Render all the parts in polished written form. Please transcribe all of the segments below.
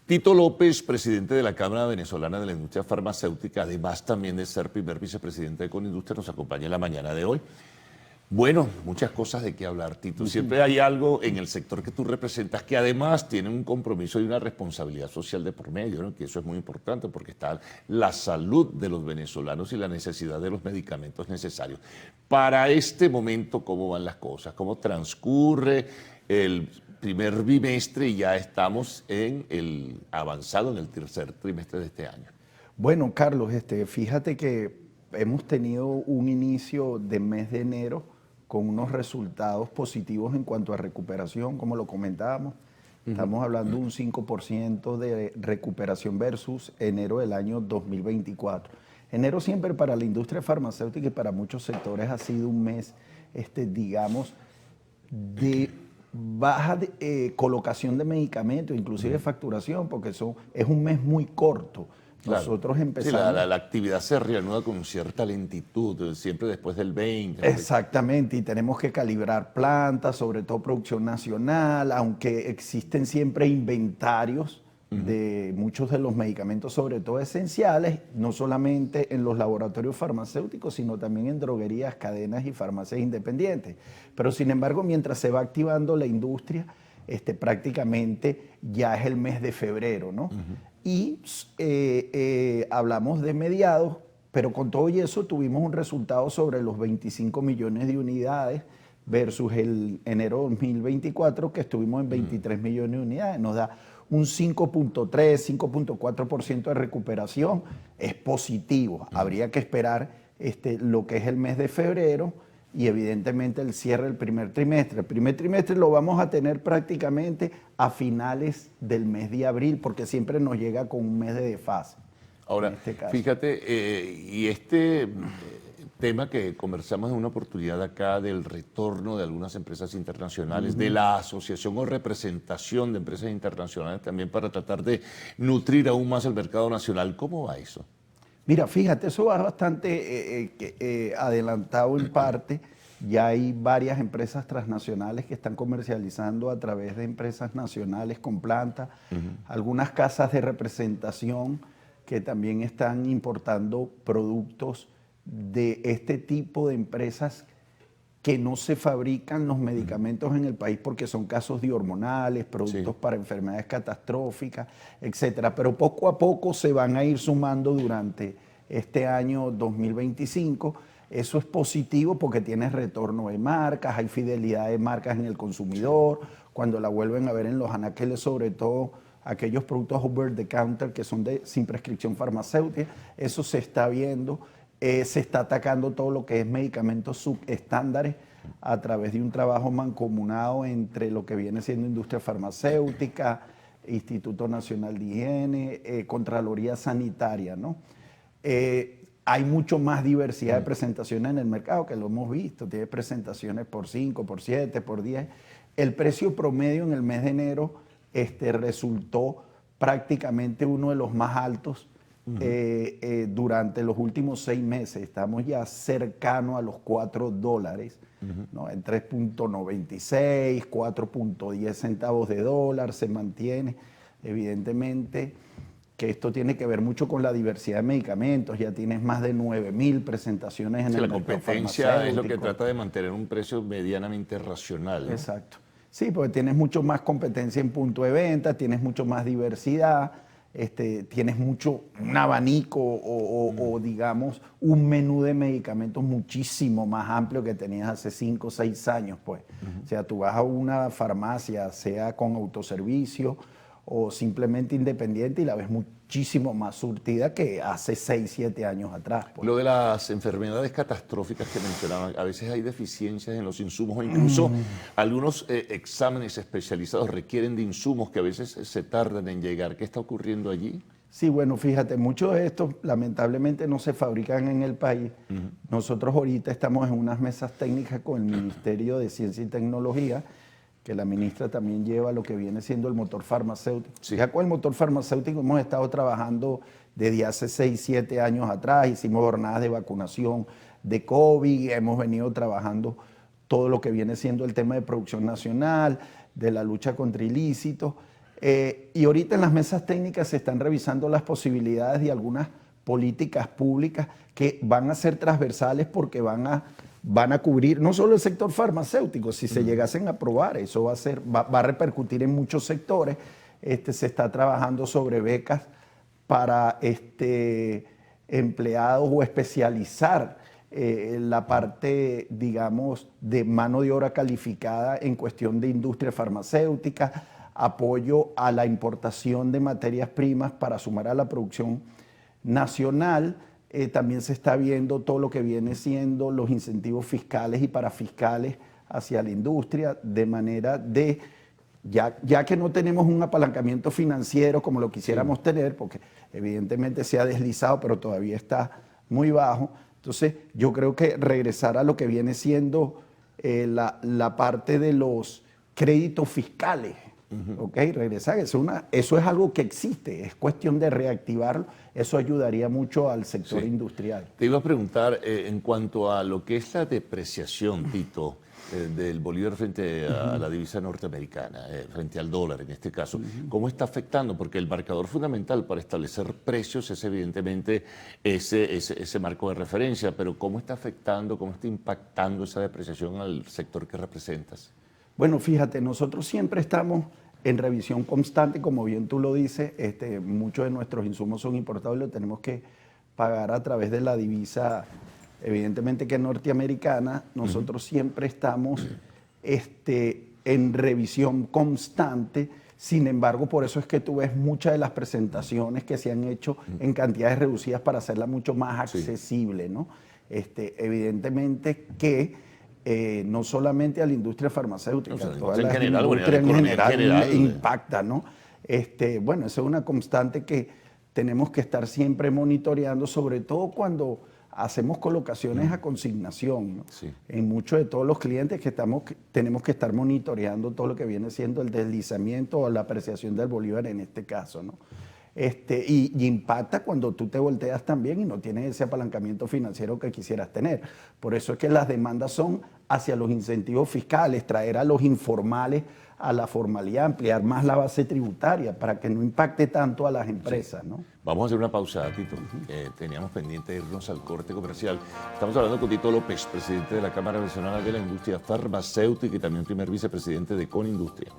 Tito López, presidente de la Cámara Venezolana de la Industria Farmacéutica, además también de ser primer vicepresidente de Conindustria, nos acompaña en la mañana de hoy. Bueno, muchas cosas de qué hablar, Tito. Siempre hay algo en el sector que tú representas que además tiene un compromiso y una responsabilidad social de por medio, ¿no? Que eso es muy importante porque está la salud de los venezolanos y la necesidad de los medicamentos necesarios. Para este momento, ¿cómo van las cosas? ¿Cómo transcurre el primer bimestre y ya estamos avanzado en el tercer trimestre de este año? Bueno, Carlos, fíjate que hemos tenido un inicio de mes de enero con unos resultados positivos en cuanto a recuperación, como lo comentábamos. Estamos hablando de un 5% de recuperación versus enero del año 2024. Enero siempre para la industria farmacéutica y para muchos sectores ha sido un mes, digamos, de baja colocación de medicamentos, inclusive facturación, porque es un mes muy corto. Claro. Nosotros empezamos... Sí, la actividad se reanuda con cierta lentitud, siempre después del 20. Exactamente, y tenemos que calibrar plantas, sobre todo producción nacional, aunque existen siempre inventarios de muchos de los medicamentos, sobre todo esenciales, no solamente en los laboratorios farmacéuticos, sino también en droguerías, cadenas y farmacias independientes. Pero sin embargo, mientras se va activando la industria, prácticamente ya es el mes de febrero, ¿no? Y hablamos de mediados, pero con todo y eso tuvimos un resultado sobre los 25 millones de unidades versus el enero 2024 que estuvimos en 23 millones de unidades. Nos da un 5.3, 5.4% de recuperación. Es positivo. Habría que esperar lo que es el mes de febrero y evidentemente el cierre del primer trimestre. El primer trimestre lo vamos a tener prácticamente a finales del mes de abril, porque siempre nos llega con un mes de desfase. Ahora, fíjate, y tema que conversamos en una oportunidad acá del retorno de algunas empresas internacionales, de la asociación o representación de empresas internacionales también para tratar de nutrir aún más el mercado nacional. ¿Cómo va eso? Mira, fíjate, eso va bastante adelantado en parte. Ya hay varias empresas transnacionales que están comercializando a través de empresas nacionales con planta, algunas casas de representación que también están importando productos de este tipo de empresas que no se fabrican los medicamentos en el país porque son casos de hormonales, productos para enfermedades catastróficas, etcétera. Pero poco a poco se van a ir sumando durante este año 2025. Eso es positivo porque tienes retorno de marcas, hay fidelidad de marcas en el consumidor, cuando la vuelven a ver en los anaqueles, sobre todo aquellos productos over the counter que son sin prescripción farmacéutica, eso se está viendo. Se está atacando todo lo que es medicamentos subestándares a través de un trabajo mancomunado entre lo que viene siendo industria farmacéutica, Instituto Nacional de Higiene, Contraloría Sanitaria, ¿no? Hay mucho más diversidad de presentaciones en el mercado, que lo hemos visto. Tiene presentaciones por 5, por 7, por 10. El precio promedio en el mes de enero resultó prácticamente uno de los más altos durante los últimos 6 meses. Estamos ya cercanos a los $4, ¿no? En 3.96, 4.10 centavos de dólar se mantiene. Evidentemente que esto tiene que ver mucho con la diversidad de medicamentos. Ya tienes más de 9.000 presentaciones en el mercado farmacéutico. La competencia es lo que trata de mantener un precio medianamente racional, ¿no? Exacto. Sí, porque tienes mucho más competencia en punto de venta, tienes mucho más diversidad, tienes un abanico o digamos un menú de medicamentos muchísimo más amplio que tenías hace 5 o 6 años, pues. O sea, tú vas a una farmacia, sea con autoservicio o simplemente independiente, y la ves muchísimo más surtida que hace 6, 7 años atrás, pues. Lo de las enfermedades catastróficas que mencionaban, a veces hay deficiencias en los insumos, o incluso algunos exámenes especializados requieren de insumos que a veces se tardan en llegar. ¿Qué está ocurriendo allí? Sí, bueno, fíjate, muchos de estos lamentablemente no se fabrican en el país. Nosotros ahorita estamos en unas mesas técnicas con el Ministerio de Ciencia y Tecnología, que la ministra también lleva lo que viene siendo el motor farmacéutico. Sí. Ya con el motor farmacéutico hemos estado trabajando desde hace 6, 7 años atrás. Hicimos jornadas de vacunación de COVID, hemos venido trabajando todo lo que viene siendo el tema de producción nacional, de la lucha contra ilícitos. Y ahorita en las mesas técnicas se están revisando las posibilidades de algunas políticas públicas que van a ser transversales porque van a cubrir no solo el sector farmacéutico. Si se llegasen a aprobar, eso va a repercutir en muchos sectores. Se está trabajando sobre becas para empleados o especializar la parte, digamos, de mano de obra calificada en cuestión de industria farmacéutica, apoyo a la importación de materias primas para sumar a la producción nacional. También se está viendo todo lo que viene siendo los incentivos fiscales y parafiscales hacia la industria, de manera de, ya que no tenemos un apalancamiento financiero como lo quisiéramos tener, porque evidentemente se ha deslizado, pero todavía está muy bajo. Entonces, yo creo que regresar a lo que viene siendo la parte de los créditos fiscales, ¿ok? Regresar, eso es algo que existe, es cuestión de reactivarlo, eso ayudaría mucho al sector industrial. Te iba a preguntar, en cuanto a lo que es la depreciación, Tito, del bolívar frente a la divisa norteamericana, frente al dólar en este caso, ¿cómo está afectando? Porque el marcador fundamental para establecer precios es evidentemente ese marco de referencia, pero ¿cómo está afectando, cómo está impactando esa depreciación al sector que representas? Bueno, fíjate, nosotros siempre estamos en revisión constante, como bien tú lo dices, muchos de nuestros insumos son importados y lo tenemos que pagar a través de la divisa, evidentemente que es norteamericana. Nosotros siempre estamos en revisión constante. Sin embargo, por eso es que tú ves muchas de las presentaciones que se han hecho en cantidades reducidas para hacerla mucho más accesible, ¿no? Evidentemente que no solamente a la industria farmacéutica, o sea, toda en la general, industria en general ¿no? impacta, ¿no? Bueno, esa es una constante que tenemos que estar siempre monitoreando, sobre todo cuando hacemos colocaciones a consignación, ¿no? Sí. En muchos de todos los clientes que tenemos que estar monitoreando todo lo que viene siendo el deslizamiento o la apreciación del bolívar en este caso, ¿no? Y impacta cuando tú te volteas también y no tienes ese apalancamiento financiero que quisieras tener. Por eso es que las demandas son hacia los incentivos fiscales, traer a los informales a la formalidad, ampliar más la base tributaria para que no impacte tanto a las empresas, ¿no? Vamos a hacer una pausa, Tito. Teníamos pendiente irnos al corte comercial. Estamos hablando con Tito López, presidente de la Cámara Venezolana de la Industria Farmacéutica y también primer vicepresidente de Conindustria.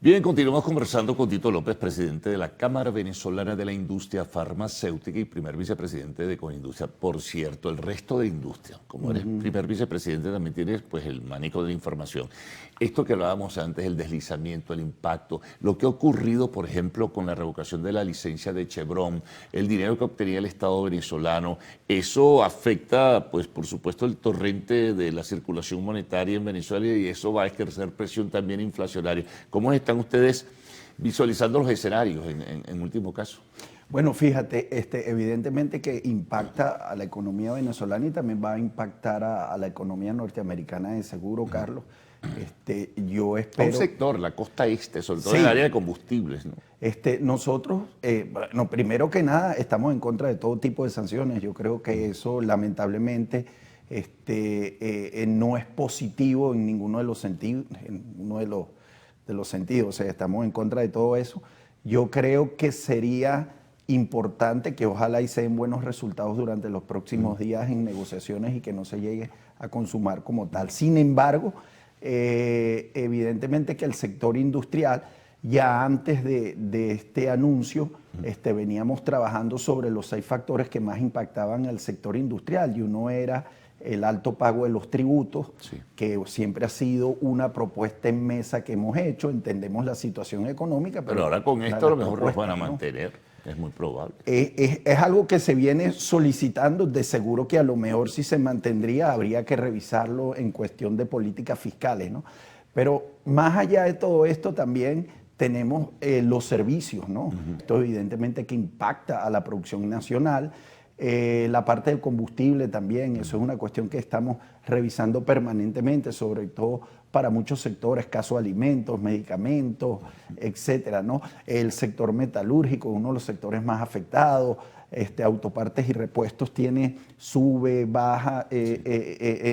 Bien, continuamos conversando con Tito López, presidente de la Cámara Venezolana de la Industria Farmacéutica y primer vicepresidente de Conindustria. Por cierto, el resto de industria, como eres primer vicepresidente, también tienes pues, el manejo de la información. Esto que hablábamos antes, el deslizamiento, el impacto, lo que ha ocurrido, por ejemplo, con la revocación de la licencia de Chevron, el dinero que obtenía el Estado venezolano, eso afecta, pues, por supuesto, el torrente de la circulación monetaria en Venezuela y eso va a ejercer presión también inflacionaria. ¿Cómo están ustedes visualizando los escenarios en último caso? Bueno, fíjate, evidentemente que impacta a la economía venezolana y también va a impactar a la economía norteamericana de seguro, Carlos. Yo espero... Un sector, la costa este, sobre todo en el área de combustibles, ¿no? Nosotros, bueno, primero que nada, estamos en contra de todo tipo de sanciones. Yo creo que eso, lamentablemente, no es positivo en ninguno de los sentidos, o sea, estamos en contra de todo eso. Yo creo que sería importante que ojalá y se den buenos resultados durante los próximos días en negociaciones y que no se llegue a consumar como tal. Sin embargo, evidentemente que el sector industrial, ya antes de este anuncio, veníamos trabajando sobre los 6 factores que más impactaban al sector industrial y uno era el alto pago de los tributos, que siempre ha sido una propuesta en mesa que hemos hecho, entendemos la situación económica. Pero ahora con esto a lo mejor los van a mantener, ¿no? Es muy probable. Es algo que se viene solicitando, de seguro que a lo mejor si se mantendría habría que revisarlo en cuestión de políticas fiscales, ¿no? Pero más allá de todo esto también tenemos los servicios, ¿no? Esto evidentemente que impacta a la producción nacional. La parte del combustible también, eso es una cuestión que estamos revisando permanentemente, sobre todo para muchos sectores, caso alimentos, medicamentos, etcétera, ¿no? El sector metalúrgico, uno de los sectores más afectados, autopartes y repuestos sube, baja,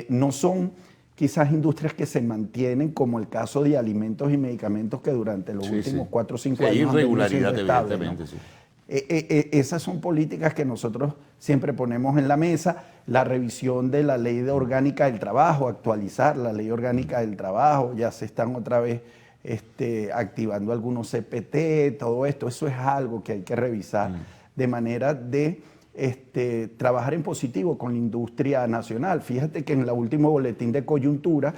no son quizás industrias que se mantienen como el caso de alimentos y medicamentos que durante los últimos 4 o 5 años hay irregularidad, evidentemente, ¿no? sí. Esas son políticas que nosotros siempre ponemos en la mesa. La revisión de la ley orgánica del trabajo, actualizar la ley orgánica del trabajo, ya se están otra vez activando algunos CPT, todo esto, eso es algo que hay que revisar de manera de trabajar en positivo con la industria nacional. Fíjate que en el último boletín de coyuntura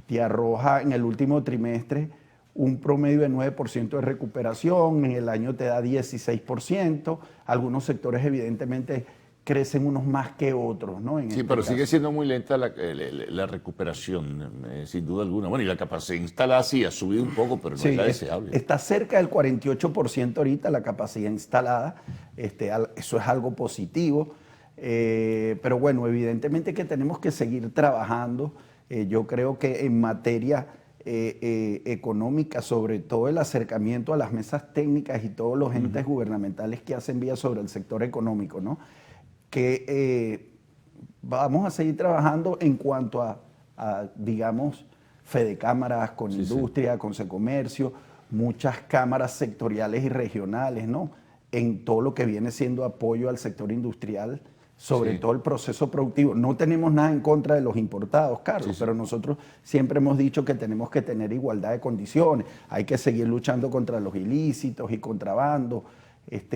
te arroja en el último trimestre un promedio de 9% de recuperación, en el año te da 16%, algunos sectores evidentemente crecen unos más que otros, ¿no? Sí, pero sigue siendo muy lenta la recuperación, sin duda alguna. Bueno, y la capacidad instalada sí ha subido un poco, pero no es la deseable. Está cerca del 48% ahorita la capacidad instalada, eso es algo positivo, pero bueno, evidentemente que tenemos que seguir trabajando. Yo creo que en materia económica, sobre todo el acercamiento a las mesas técnicas y todos los entes gubernamentales que hacen vía sobre el sector económico, ¿no? Que vamos a seguir trabajando en cuanto a digamos, Fedecámaras con industria, con Secomercio, muchas cámaras sectoriales y regionales, ¿no? En todo lo que viene siendo apoyo al sector industrial, sobre todo el proceso productivo. No tenemos nada en contra de los importados, Carlos, pero nosotros siempre hemos dicho que tenemos que tener igualdad de condiciones. Hay que seguir luchando contra los ilícitos y contrabando,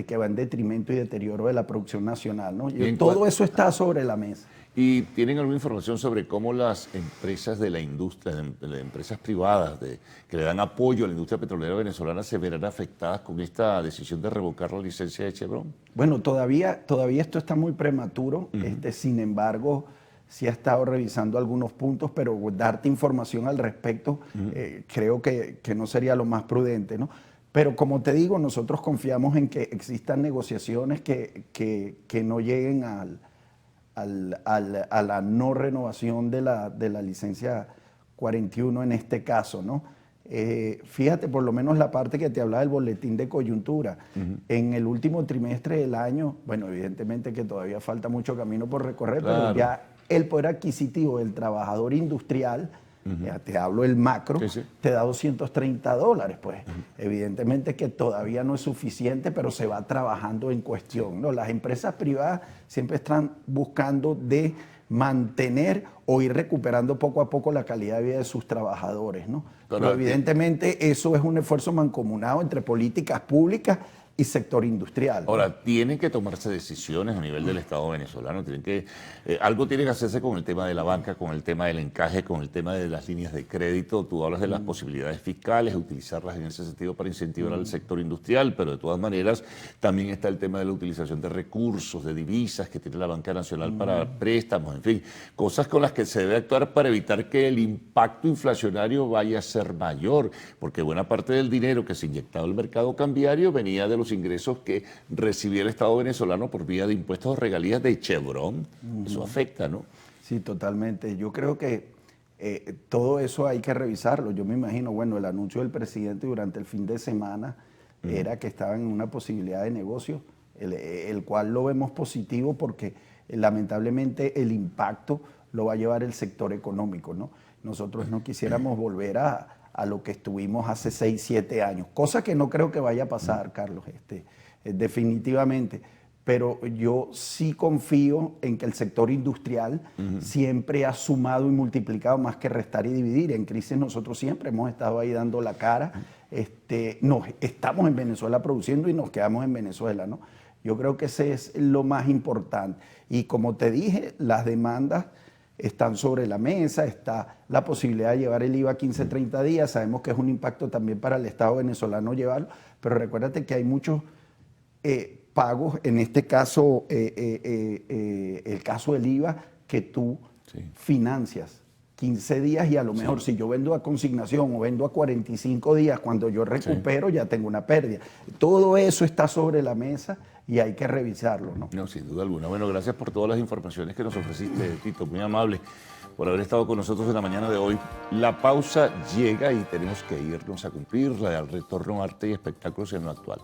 que va en detrimento y deterioro de la producción nacional, ¿no? Y todo eso está sobre la mesa. ¿Y tienen alguna información sobre cómo las empresas de la industria, de empresas privadas que le dan apoyo a la industria petrolera venezolana se verán afectadas con esta decisión de revocar la licencia de Chevron? Bueno, todavía esto está muy prematuro, sin embargo, sí ha estado revisando algunos puntos, pero darte información al respecto creo que no sería lo más prudente, ¿no? Pero como te digo, nosotros confiamos en que existan negociaciones que no lleguen a la no renovación de la licencia 41 en este caso, ¿no? Fíjate, por lo menos la parte que te hablaba del boletín de coyuntura. En el último trimestre del año, bueno, evidentemente que todavía falta mucho camino por recorrer, pero ya el poder adquisitivo del trabajador industrial, ya te hablo del macro, te da $230, pues. Evidentemente que todavía no es suficiente, pero se va trabajando en cuestión, ¿no? Las empresas privadas siempre están buscando de mantener o ir recuperando poco a poco la calidad de vida de sus trabajadores, ¿no? Pero evidentemente eso es un esfuerzo mancomunado entre políticas públicas y sector industrial. Ahora, tienen que tomarse decisiones a nivel del Estado venezolano, algo tiene que hacerse con el tema de la banca, con el tema del encaje, con el tema de las líneas de crédito. Tú hablas de las posibilidades fiscales, utilizarlas en ese sentido para incentivar al sector industrial, pero de todas maneras también está el tema de la utilización de recursos, de divisas que tiene la Banca Nacional para préstamos, en fin, cosas con las que se debe actuar para evitar que el impacto inflacionario vaya a ser mayor, porque buena parte del dinero que se inyectaba al mercado cambiario venía de los ingresos que recibía el Estado venezolano por vía de impuestos o regalías de Chevron. Eso afecta, ¿no? Sí, totalmente. Yo creo que todo eso hay que revisarlo. Yo me imagino, bueno, el anuncio del presidente durante el fin de semana era que estaban en una posibilidad de negocio, el cual lo vemos positivo porque lamentablemente el impacto lo va a llevar el sector económico, ¿no? Nosotros no quisiéramos volver a lo que estuvimos hace 6, 7 años, cosa que no creo que vaya a pasar, Carlos, definitivamente. Pero yo sí confío en que el sector industrial siempre ha sumado y multiplicado más que restar y dividir. En crisis nosotros siempre hemos estado ahí dando la cara. Estamos en Venezuela produciendo y nos quedamos en Venezuela, ¿no? Yo creo que ese es lo más importante. Y como te dije, las demandas están sobre la mesa, está la posibilidad de llevar el IVA a 15, 30 días. Sabemos que es un impacto también para el Estado venezolano llevarlo, pero recuérdate que hay muchos pagos, en este caso, el caso del IVA, que tú financias 15 días y a lo mejor si yo vendo a consignación o vendo a 45 días, cuando yo recupero ya tengo una pérdida. Todo eso está sobre la mesa y hay que revisarlo, ¿no? No, sin duda alguna. Bueno, gracias por todas las informaciones que nos ofreciste, Tito, muy amable por haber estado con nosotros en la mañana de hoy. La pausa llega y tenemos que irnos a cumplir la del retorno a arte y espectáculos en lo actual.